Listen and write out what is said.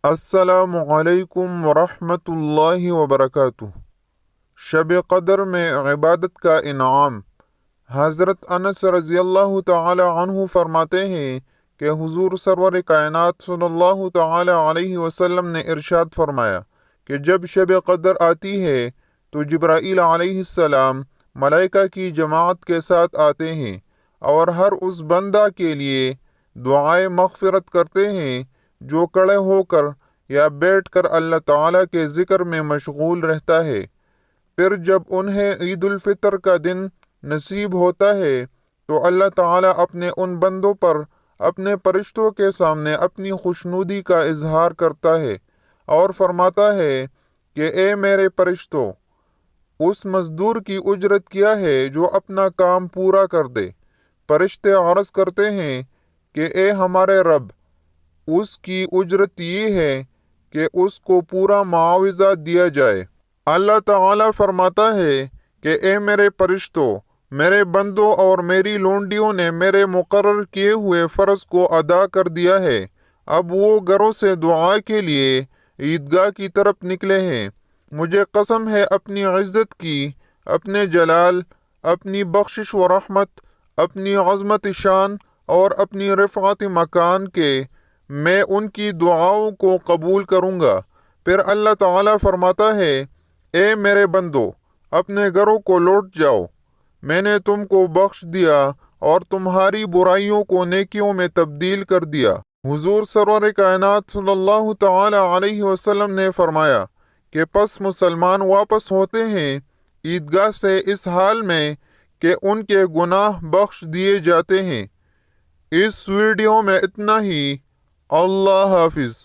السلام علیکم ورحمۃ اللہ وبرکاتہ۔ شب قدر میں عبادت کا انعام۔ حضرت انس رضی اللہ تعالی عنہ فرماتے ہیں کہ حضور سرور کائنات صلی اللہ تعالی علیہ وسلم نے ارشاد فرمایا کہ جب شب قدر آتی ہے تو جبرائیل علیہ السلام ملائکہ کی جماعت کے ساتھ آتے ہیں اور ہر اس بندہ کے لیے دعائے مغفرت کرتے ہیں جو کھڑے ہو کر یا بیٹھ کر اللہ تعالیٰ کے ذکر میں مشغول رہتا ہے۔ پھر جب انہیں عید الفطر کا دن نصیب ہوتا ہے تو اللہ تعالیٰ اپنے ان بندوں پر اپنے فرشتوں کے سامنے اپنی خوشنودی کا اظہار کرتا ہے اور فرماتا ہے کہ اے میرے فرشتوں، اس مزدور کی اجرت کیا ہے جو اپنا کام پورا کر دے۔ فرشتے عرض کرتے ہیں کہ اے ہمارے رب، اس کی اجرت یہ ہے کہ اس کو پورا معاوضہ دیا جائے۔ اللہ تعالیٰ فرماتا ہے کہ اے میرے فرشتوں، میرے بندوں اور میری لونڈیوں نے میرے مقرر کیے ہوئے فرض کو ادا کر دیا ہے، اب وہ گھروں سے دعا کے لیے عیدگاہ کی طرف نکلے ہیں۔ مجھے قسم ہے اپنی عزت کی، اپنے جلال، اپنی بخشش و رحمت، اپنی عظمت شان اور اپنی رفعت مکان کے، میں ان کی دعاؤں کو قبول کروں گا۔ پھر اللہ تعالیٰ فرماتا ہے، اے میرے بندو، اپنے گھروں کو لوٹ جاؤ، میں نے تم کو بخش دیا اور تمہاری برائیوں کو نیکیوں میں تبدیل کر دیا۔ حضور سرور کائنات صلی اللہ تعالی علیہ وسلم نے فرمایا کہ پس مسلمان واپس ہوتے ہیں عیدگاہ سے اس حال میں کہ ان کے گناہ بخش دیے جاتے ہیں۔ اس ویڈیو میں اتنا ہی۔ اللہ حافظ۔